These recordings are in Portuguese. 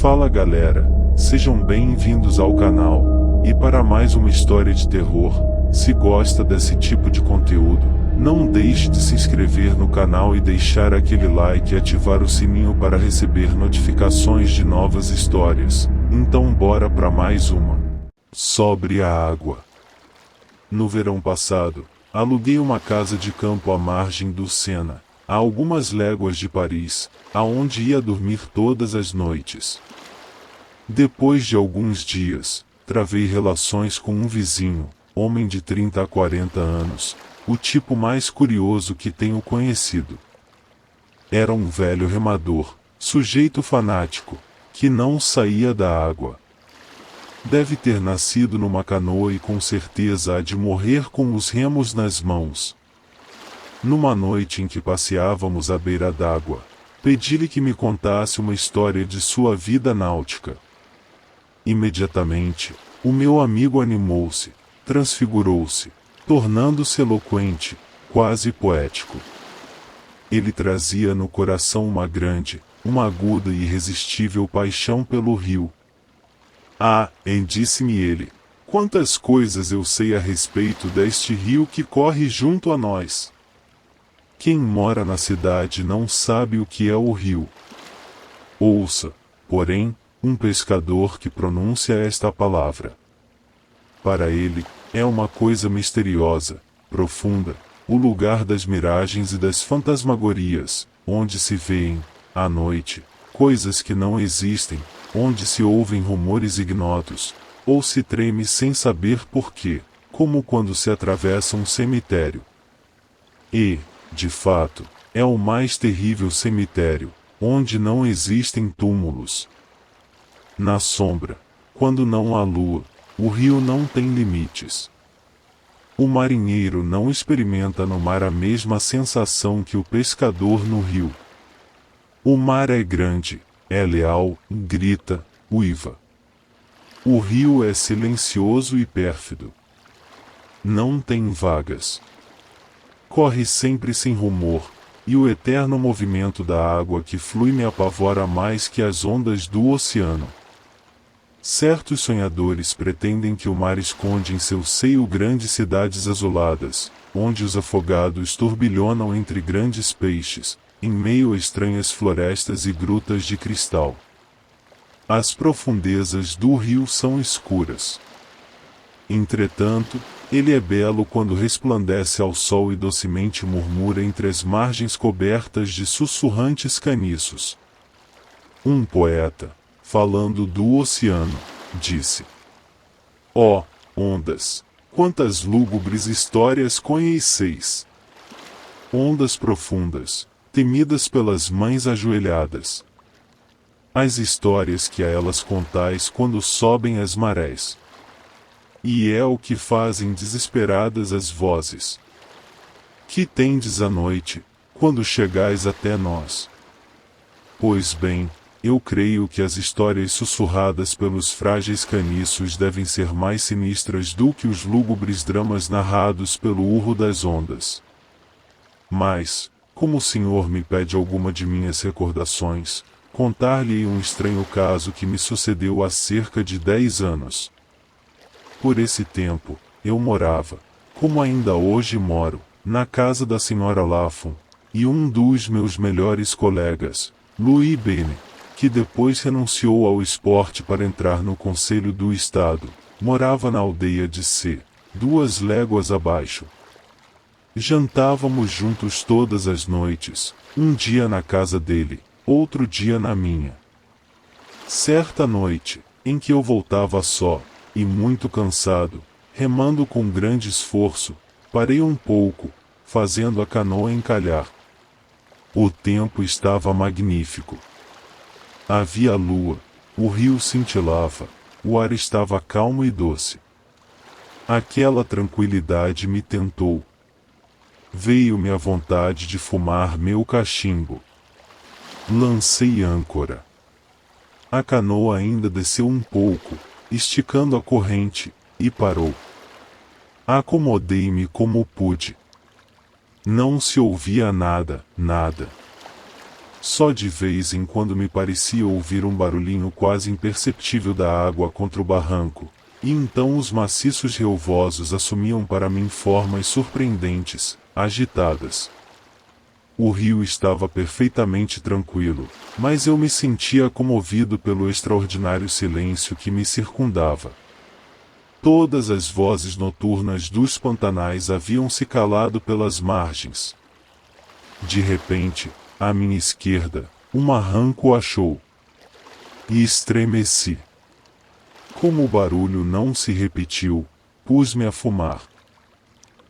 Fala galera, sejam bem-vindos ao canal, e para mais uma história de terror. Se gosta desse tipo de conteúdo, não deixe de se inscrever no canal e deixar aquele like e ativar o sininho para receber notificações de novas histórias. Então bora para mais uma. Sobre a água. No verão passado, aluguei uma casa de campo à margem do Sena, a algumas léguas de Paris, aonde ia dormir todas as noites. Depois de alguns dias, travei relações com um vizinho, homem de 30 a 40 anos, o tipo mais curioso que tenho conhecido. Era um velho remador, sujeito fanático, que não saía da água. Deve ter nascido numa canoa e com certeza há de morrer com os remos nas mãos. Numa noite em que passeávamos à beira d'água, pedi-lhe que me contasse uma história de sua vida náutica. Imediatamente, o meu amigo animou-se, transfigurou-se, tornando-se eloquente, quase poético. Ele trazia no coração uma grande, uma aguda e irresistível paixão pelo rio. Ah, disse-me ele, quantas coisas eu sei a respeito deste rio que corre junto a nós. Quem mora na cidade não sabe o que é o rio. Ouça, porém, um pescador que pronuncia esta palavra. Para ele, é uma coisa misteriosa, profunda, o lugar das miragens e das fantasmagorias, onde se veem, à noite, coisas que não existem, onde se ouvem rumores ignotos, ou se treme sem saber porquê, como quando se atravessa um cemitério. E, de fato, é o mais terrível cemitério, onde não existem túmulos. Na sombra, quando não há lua, o rio não tem limites. O marinheiro não experimenta no mar a mesma sensação que o pescador no rio. O mar é grande, é leal, grita, uiva. O rio é silencioso e pérfido. Não tem vagas. Corre sempre sem rumor, e o eterno movimento da água que flui me apavora mais que as ondas do oceano. Certos sonhadores pretendem que o mar esconde em seu seio grandes cidades azuladas, onde os afogados turbilhonam entre grandes peixes, em meio a estranhas florestas e grutas de cristal. As profundezas do rio são escuras. Entretanto, ele é belo quando resplandece ao sol e docemente murmura entre as margens cobertas de sussurrantes caniços. Um poeta, falando do oceano, disse: ó, ondas, quantas lúgubres histórias conheceis! Ondas profundas, temidas pelas mães ajoelhadas. As histórias que a elas contais quando sobem as marés. E é o que fazem desesperadas as vozes que tendes à noite, quando chegais até nós. Pois bem, eu creio que as histórias sussurradas pelos frágeis caniços devem ser mais sinistras do que os lúgubres dramas narrados pelo urro das ondas. Mas, como o senhor me pede alguma de minhas recordações, contar-lhe um estranho caso que me sucedeu há cerca de 10 anos. Por esse tempo, eu morava, como ainda hoje moro, na casa da senhora Lafon, e um dos meus melhores colegas, Louis Bene, que depois renunciou ao esporte para entrar no Conselho do Estado, morava na aldeia de C, 2 léguas abaixo. Jantávamos juntos todas as noites, um dia na casa dele, outro dia na minha. Certa noite, em que eu voltava só, e muito cansado, remando com grande esforço, parei um pouco, fazendo a canoa encalhar. O tempo estava magnífico. Havia lua, o rio cintilava, o ar estava calmo e doce. Aquela tranquilidade me tentou. Veio-me a vontade de fumar meu cachimbo. Lancei âncora. A canoa ainda desceu um pouco, esticando a corrente, e parou. Acomodei-me como pude. Não se ouvia nada, nada. Só de vez em quando me parecia ouvir um barulhinho quase imperceptível da água contra o barranco, e então os maciços relvosos assumiam para mim formas surpreendentes, agitadas. O rio estava perfeitamente tranquilo, mas eu me sentia comovido pelo extraordinário silêncio que me circundava. Todas as vozes noturnas dos pantanais haviam se calado pelas margens. De repente, à minha esquerda, um barranco achou. E estremeci. Como o barulho não se repetiu, pus-me a fumar.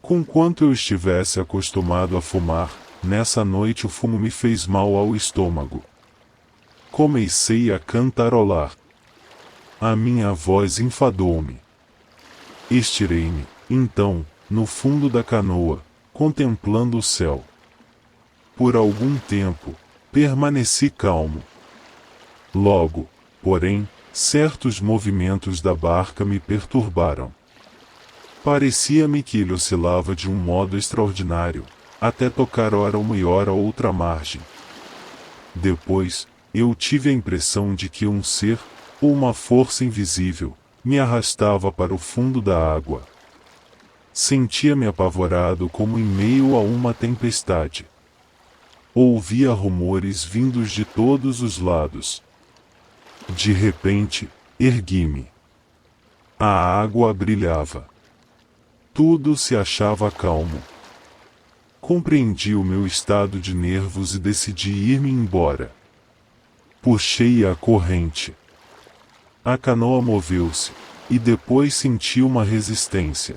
Conquanto eu estivesse acostumado a fumar, nessa noite o fumo me fez mal ao estômago. Comecei a cantarolar. A minha voz enfadou-me. Estirei-me, então, no fundo da canoa, contemplando o céu. Por algum tempo, permaneci calmo. Logo, porém, certos movimentos da barca me perturbaram. Parecia-me que ele oscilava de um modo extraordinário, até tocar ora uma e ora outra margem. Depois, eu tive a impressão de que um ser, ou uma força invisível, me arrastava para o fundo da água. Sentia-me apavorado como em meio a uma tempestade. Ouvia rumores vindos de todos os lados. De repente, ergui-me. A água brilhava. Tudo se achava calmo. Compreendi o meu estado de nervos e decidi ir-me embora. Puxei a corrente. A canoa moveu-se, e depois senti uma resistência.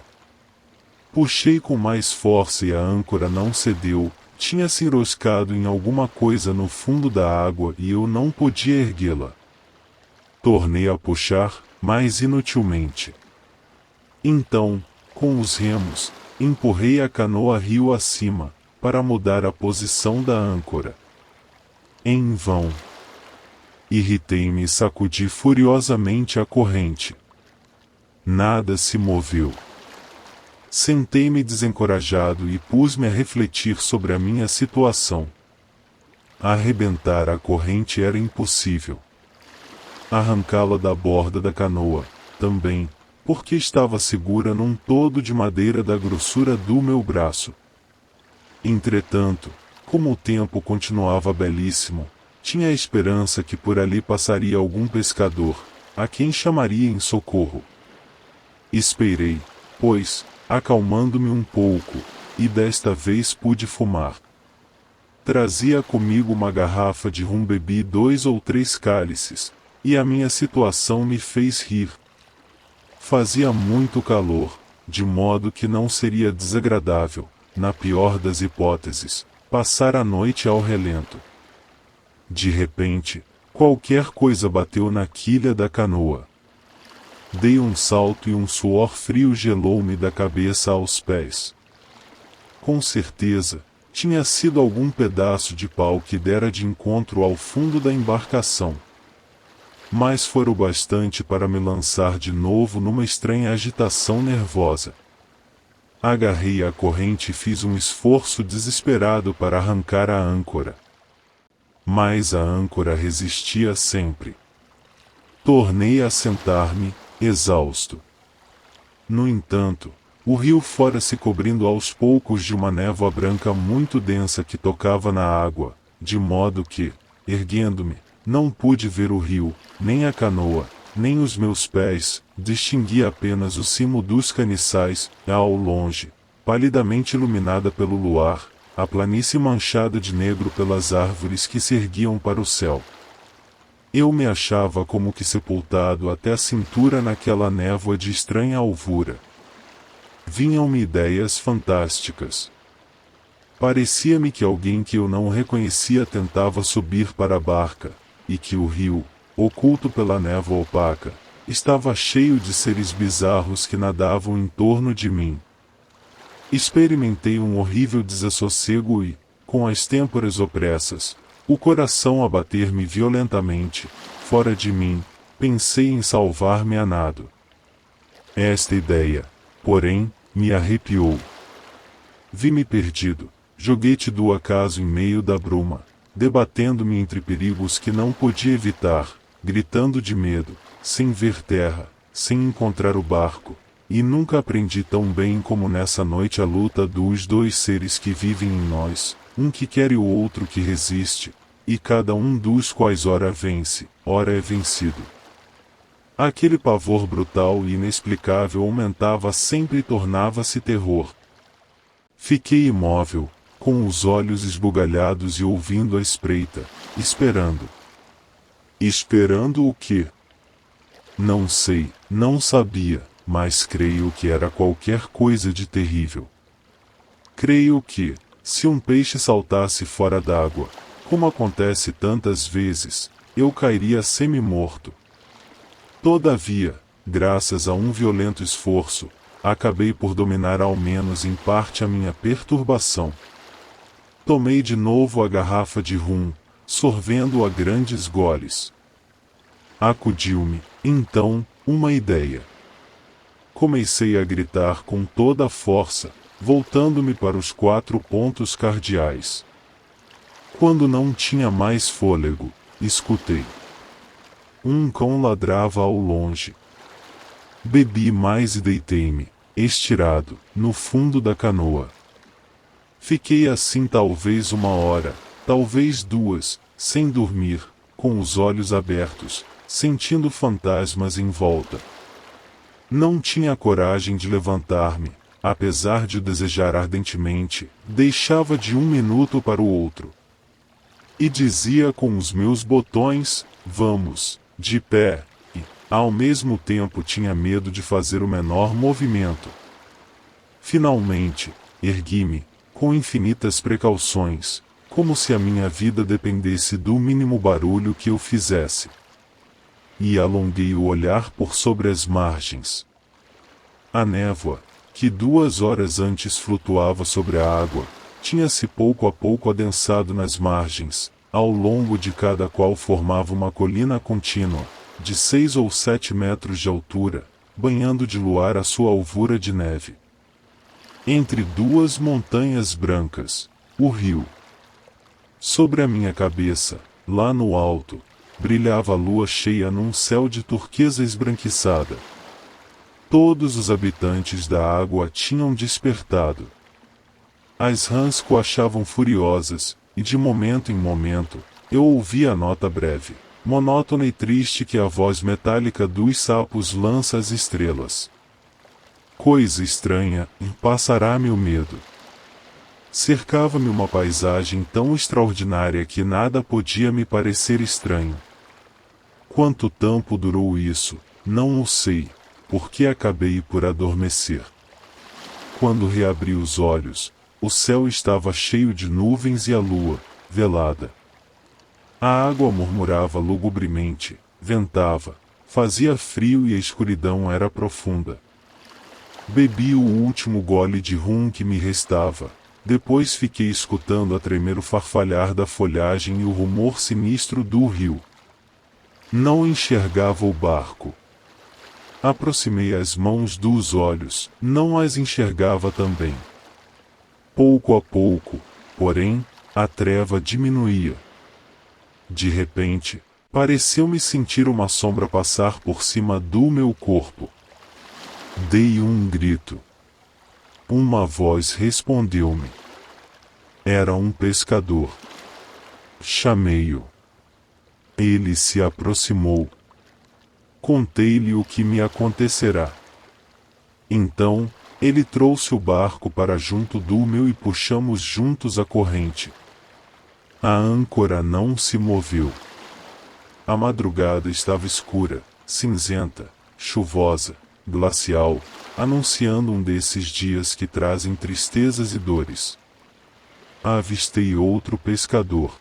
Puxei com mais força e a âncora não cedeu, tinha se enroscado em alguma coisa no fundo da água e eu não podia erguê-la. Tornei a puxar, mas inutilmente. Então, com os remos, empurrei a canoa rio acima, para mudar a posição da âncora. Em vão. Irritei-me e sacudi furiosamente a corrente. Nada se moveu. Sentei-me desencorajado e pus-me a refletir sobre a minha situação. Arrebentar a corrente era impossível. Arrancá-la da borda da canoa, também, porque estava segura num todo de madeira da grossura do meu braço. Entretanto, como o tempo continuava belíssimo, tinha a esperança que por ali passaria algum pescador, a quem chamaria em socorro. Esperei, pois, acalmando-me um pouco, e desta vez pude fumar. Trazia comigo uma garrafa de rum, bebi 2 ou 3 cálices, e a minha situação me fez rir. Fazia muito calor, de modo que não seria desagradável, na pior das hipóteses, passar a noite ao relento. De repente, qualquer coisa bateu na quilha da canoa. Dei um salto e um suor frio gelou-me da cabeça aos pés. Com certeza, tinha sido algum pedaço de pau que dera de encontro ao fundo da embarcação. Mas foi o bastante para me lançar de novo numa estranha agitação nervosa. Agarrei a corrente e fiz um esforço desesperado para arrancar a âncora. Mas a âncora resistia sempre. Tornei a sentar-me, exausto. No entanto, o rio fora se cobrindo aos poucos de uma névoa branca muito densa que tocava na água, de modo que, erguendo-me, não pude ver o rio, nem a canoa, nem os meus pés, distingui apenas o cimo dos caniçais, e ao longe, palidamente iluminada pelo luar, a planície manchada de negro pelas árvores que se erguiam para o céu. Eu me achava como que sepultado até a cintura naquela névoa de estranha alvura. Vinham-me ideias fantásticas. Parecia-me que alguém que eu não reconhecia tentava subir para a barca, e que o rio, oculto pela névoa opaca, estava cheio de seres bizarros que nadavam em torno de mim. Experimentei um horrível desassossego e, com as têmporas opressas, o coração a bater-me violentamente, fora de mim, pensei em salvar-me a nado. Esta ideia, porém, me arrepiou. Vi-me perdido, joguete do acaso em meio da bruma, debatendo-me entre perigos que não podia evitar, gritando de medo, sem ver terra, sem encontrar o barco, e nunca aprendi tão bem como nessa noite a luta dos dois seres que vivem em nós, um que quer e o outro que resiste, e cada um dos quais ora vence, ora é vencido. Aquele pavor brutal e inexplicável aumentava sempre e tornava-se terror. Fiquei imóvel, com os olhos esbugalhados e ouvindo a espreita, esperando. Esperando o quê? Não sei, não sabia, mas creio que era qualquer coisa de terrível. Creio que, se um peixe saltasse fora d'água, como acontece tantas vezes, eu cairia semi-morto. Todavia, graças a um violento esforço, acabei por dominar ao menos em parte a minha perturbação. Tomei de novo a garrafa de rum, sorvendo-a grandes goles. Acudiu-me, então, uma ideia. Comecei a gritar com toda a força, voltando-me para os 4 pontos cardeais. Quando não tinha mais fôlego, escutei. Um cão ladrava ao longe. Bebi mais e deitei-me, estirado, no fundo da canoa. Fiquei assim talvez 1 hora, talvez 2, sem dormir, com os olhos abertos, sentindo fantasmas em volta. Não tinha coragem de levantar-me, apesar de o desejar ardentemente, deixava de um minuto para o outro. E dizia com os meus botões, vamos, de pé, e, ao mesmo tempo tinha medo de fazer o menor movimento. Finalmente, ergui-me, com infinitas precauções, como se a minha vida dependesse do mínimo barulho que eu fizesse. E alonguei o olhar por sobre as margens. A névoa, que 2 horas antes flutuava sobre a água, tinha-se pouco a pouco adensado nas margens, ao longo de cada qual formava uma colina contínua, de 6 ou 7 metros de altura, banhando de luar a sua alvura de neve. Entre 2 montanhas brancas, o rio. Sobre a minha cabeça, lá no alto, brilhava a lua cheia num céu de turquesa esbranquiçada. Todos os habitantes da água tinham despertado. As rãs coachavam furiosas, e de momento em momento, eu ouvia a nota breve, monótona e triste que a voz metálica dos sapos lança às estrelas. Coisa estranha, passará-me o medo. Cercava-me uma paisagem tão extraordinária que nada podia me parecer estranho. Quanto tempo durou isso, não o sei, porque acabei por adormecer. Quando reabri os olhos, o céu estava cheio de nuvens e a lua, velada. A água murmurava lugubremente, ventava, fazia frio e a escuridão era profunda. Bebi o último gole de rum que me restava, depois fiquei escutando a tremer o farfalhar da folhagem e o rumor sinistro do rio. Não enxergava o barco. Aproximei as mãos dos olhos, não as enxergava também. Pouco a pouco, porém, a treva diminuía. De repente, pareceu-me sentir uma sombra passar por cima do meu corpo. Dei um grito. Uma voz respondeu-me. Era um pescador. Chamei-o. Ele se aproximou. Contei-lhe o que me acontecerá. Então, ele trouxe o barco para junto do meu e puxamos juntos a corrente. A âncora não se moveu. A madrugada estava escura, cinzenta, chuvosa, glacial, anunciando um desses dias que trazem tristezas e dores. Avistei outro pescador.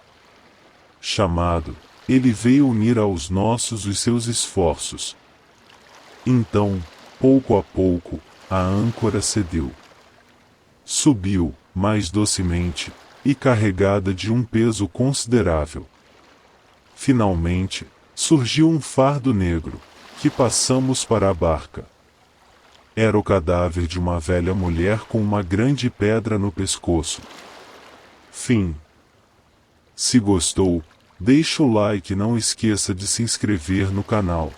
Chamado, ele veio unir aos nossos os seus esforços. Então, pouco a pouco, a âncora cedeu. Subiu, mais docemente, e carregada de um peso considerável. Finalmente, surgiu um fardo negro, que passamos para a barca. Era o cadáver de uma velha mulher com uma grande pedra no pescoço. Fim. Se gostou, deixa o like e não esqueça de se inscrever no canal.